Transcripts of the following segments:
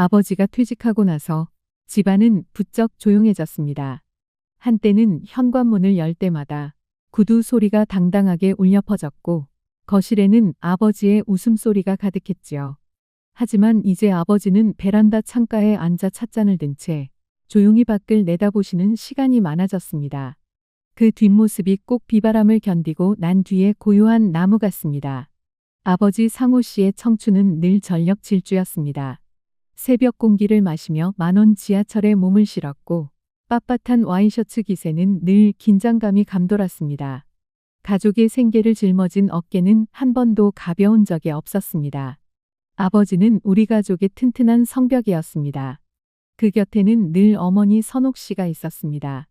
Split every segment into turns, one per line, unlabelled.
아버지가 퇴직하고 나서 집안은 부쩍 조용해졌습니다. 한때는 현관문을 열 때마다 구두 소리가 당당하게 울려 퍼졌고 거실에는 아버지의 웃음소리가 가득했지요. 하지만 이제 아버지는 베란다 창가에 앉아 찻잔을 든 채 조용히 밖을 내다보시는 시간이 많아졌습니다. 그 뒷모습이 꼭 비바람을 견디고 난 뒤에 고요한 나무 같습니다. 아버지 상호 씨의 청춘은 늘 전력 질주였습니다. 새벽 공기를 마시며 만원 지하철에 몸을 실었고 빳빳한 와이셔츠 기세는 늘 긴장감이 감돌았습니다. 가족의 생계를 짊어진 어깨는 한 번도 가벼운 적이 없었습니다. 아버지는 우리 가족의 튼튼한 성벽이었습니다. 그 곁에는 늘 어머니 선옥 씨가 있었습니다.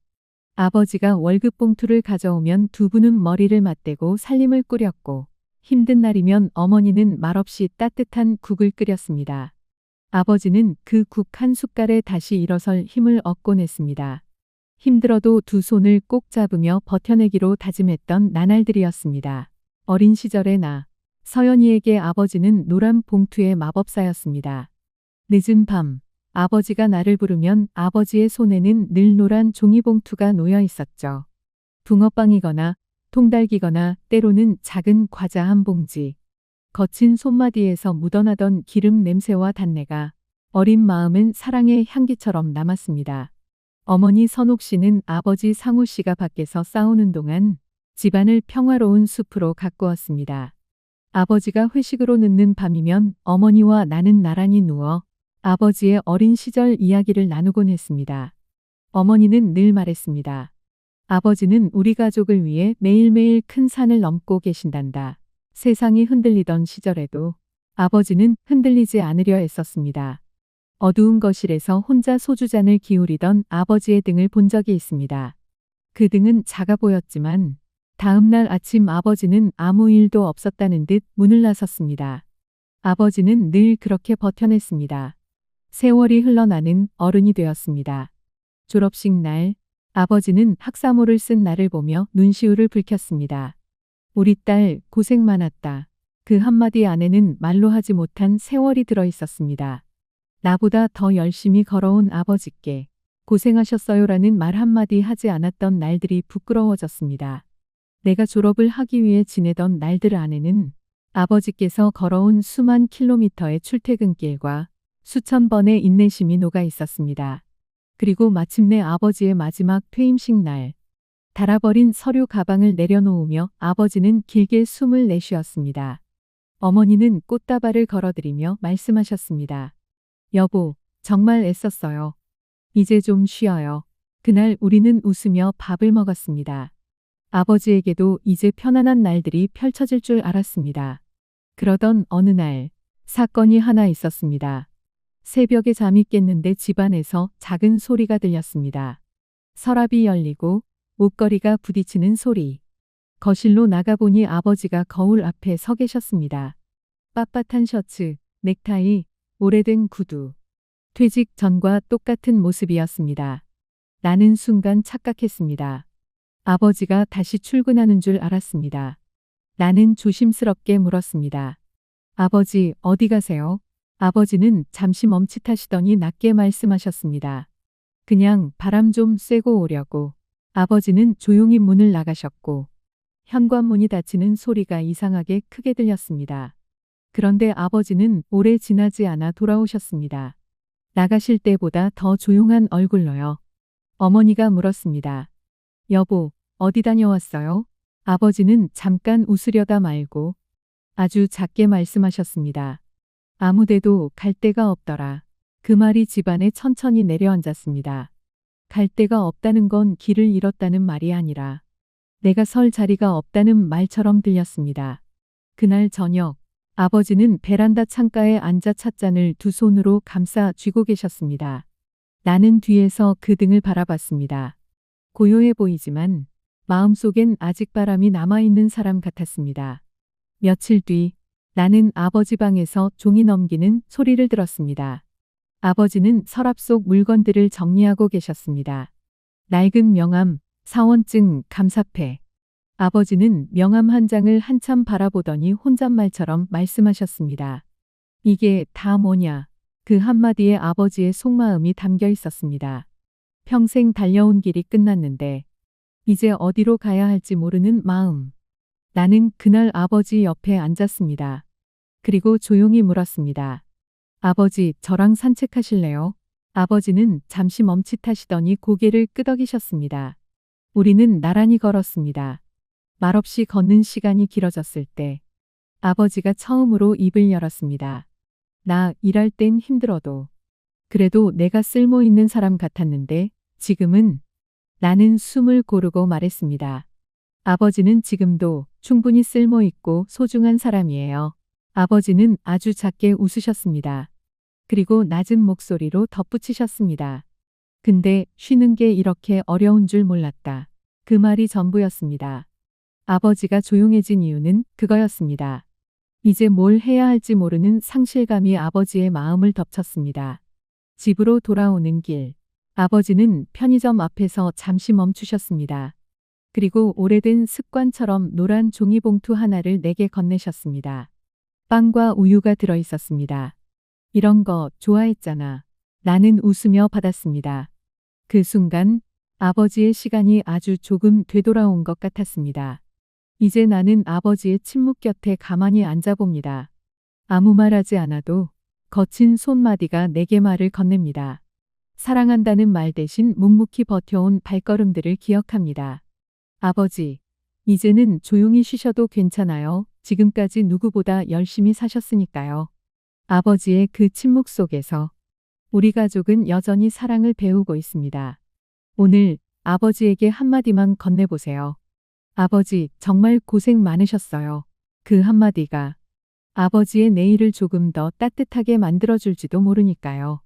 아버지가 월급 봉투를 가져오면 두 분은 머리를 맞대고 살림을 꾸렸고 힘든 날이면 어머니는 말없이 따뜻한 국을 끓였습니다. 아버지는 그 국 한 숟갈에 다시 일어설 힘을 얻곤 했습니다. 힘들어도 두 손을 꼭 잡으며 버텨내기로 다짐했던 나날들이었습니다. 어린 시절의 나, 서연이에게 아버지는 노란 봉투의 마법사였습니다. 늦은 밤, 아버지가 나를 부르면 아버지의 손에는 늘 노란 종이봉투가 놓여 있었죠. 붕어빵이거나 통달기거나 때로는 작은 과자 한 봉지. 거친 손마디에서 묻어나던 기름 냄새와 단내가 어린 마음은 사랑의 향기처럼 남았습니다. 어머니 선옥 씨는 아버지 상호 씨가 밖에서 싸우는 동안 집안을 평화로운 숲으로 가꾸었습니다. 아버지가 회식으로 늦는 밤이면 어머니와 나는 나란히 누워 아버지의 어린 시절 이야기를 나누곤 했습니다. 어머니는 늘 말했습니다. 아버지는 우리 가족을 위해 매일매일 큰 산을 넘고 계신단다. 세상이 흔들리던 시절에도 아버지는 흔들리지 않으려 애썼습니다. 어두운 거실에서 혼자 소주잔을 기울이던 아버지의 등을 본 적이 있습니다. 그 등은 작아 보였지만 다음 날 아침 아버지는 아무 일도 없었다는 듯 문을 나섰습니다. 아버지는 늘 그렇게 버텨냈습니다. 세월이 흘러나는 어른이 되었습니다. 졸업식 날, 아버지는 학사모를 쓴 나를 보며 눈시울을 붉혔습니다. 우리 딸 고생 많았다. 그 한마디 안에는 말로 하지 못한 세월이 들어 있었습니다. 나보다 더 열심히 걸어온 아버지께 고생하셨어요라는 말 한마디 하지 않았던 날들이 부끄러워졌습니다. 내가 졸업을 하기 위해 지내던 날들 안에는 아버지께서 걸어온 수만 킬로미터의 출퇴근길과 수천 번의 인내심이 녹아 있었습니다. 그리고 마침내 아버지의 마지막 퇴임식 날, 닳아버린 서류 가방을 내려놓으며 아버지는 길게 숨을 내쉬었습니다. 어머니는 꽃다발을 걸어드리며 말씀하셨습니다. 여보, 정말 애썼어요. 이제 좀 쉬어요. 그날 우리는 웃으며 밥을 먹었습니다. 아버지에게도 이제 편안한 날들이 펼쳐질 줄 알았습니다. 그러던 어느 날, 사건이 하나 있었습니다. 새벽에 잠이 깼는데 집안에서 작은 소리가 들렸습니다. 서랍이 열리고 옷걸이가 부딪히는 소리. 거실로 나가보니 아버지가 거울 앞에 서 계셨습니다. 빳빳한 셔츠, 넥타이, 오래된 구두. 퇴직 전과 똑같은 모습이었습니다. 나는 순간 착각했습니다. 아버지가 다시 출근하는 줄 알았습니다. 나는 조심스럽게 물었습니다. 아버지, 어디 가세요? 아버지는 잠시 멈칫하시더니 낮게 말씀하셨습니다. 그냥 바람 좀 쐬고 오려고. 아버지는 조용히 문을 나가셨고 현관문이 닫히는 소리가 이상하게 크게 들렸습니다. 그런데 아버지는 오래 지나지 않아 돌아오셨습니다. 나가실 때보다 더 조용한 얼굴로요. 어머니가 물었습니다. 여보, 어디 다녀왔어요? 아버지는 잠깐 웃으려다 말고 아주 작게 말씀하셨습니다. 아무데도 갈 데가 없더라. 그 말이 집안에 천천히 내려앉았습니다. 갈 데가 없다는 건 길을 잃었다는 말이 아니라 내가 설 자리가 없다는 말처럼 들렸습니다. 그날 저녁, 아버지는 베란다 창가에 앉아 찻잔을 두 손으로 감싸 쥐고 계셨습니다. 나는 뒤에서 그 등을 바라봤습니다. 고요해 보이지만 마음속엔 아직 바람이 남아있는 사람 같았습니다. 며칠 뒤 나는 아버지 방에서 종이 넘기는 소리를 들었습니다. 아버지는 서랍 속 물건들을 정리하고 계셨습니다. 낡은 명함, 사원증, 감사패. 아버지는 명함 한 장을 한참 바라보더니 혼잣말처럼 말씀하셨습니다. 이게 다 뭐냐? 그 한마디에 아버지의 속마음이 담겨 있었습니다. 평생 달려온 길이 끝났는데 이제 어디로 가야 할지 모르는 마음. 나는 그날 아버지 옆에 앉았습니다. 그리고 조용히 물었습니다. 아버지, 저랑 산책하실래요? 아버지는 잠시 멈칫하시더니 고개를 끄덕이셨습니다. 우리는 나란히 걸었습니다. 말없이 걷는 시간이 길어졌을 때 아버지가 처음으로 입을 열었습니다. 나 일할 땐 힘들어도 그래도 내가 쓸모 있는 사람 같았는데 지금은 나는 숨을 고르고 말했습니다. 아버지는 지금도 충분히 쓸모 있고 소중한 사람이에요. 아버지는 아주 작게 웃으셨습니다. 그리고 낮은 목소리로 덧붙이셨습니다. 근데 쉬는 게 이렇게 어려운 줄 몰랐다. 그 말이 전부였습니다. 아버지가 조용해진 이유는 그거였습니다. 이제 뭘 해야 할지 모르는 상실감이 아버지의 마음을 덮쳤습니다. 집으로 돌아오는 길. 아버지는 편의점 앞에서 잠시 멈추셨습니다. 그리고 오래된 습관처럼 노란 종이봉투 하나를 내게 건네셨습니다. 빵과 우유가 들어 있었습니다. 이런 거 좋아했잖아. 나는 웃으며 받았습니다. 그 순간 아버지의 시간이 아주 조금 되돌아온 것 같았습니다. 이제 나는 아버지의 침묵 곁에 가만히 앉아봅니다. 아무 말하지 않아도 거친 손마디가 내게 말을 건넵니다. 사랑한다는 말 대신 묵묵히 버텨온 발걸음들을 기억합니다. 아버지, 이제는 조용히 쉬셔도 괜찮아요. 지금까지 누구보다 열심히 사셨으니까요. 아버지의 그 침묵 속에서 우리 가족은 여전히 사랑을 배우고 있습니다. 오늘 아버지에게 한마디만 건네보세요. 아버지, 정말 고생 많으셨어요. 그 한마디가 아버지의 내일을 조금 더 따뜻하게 만들어줄지도 모르니까요.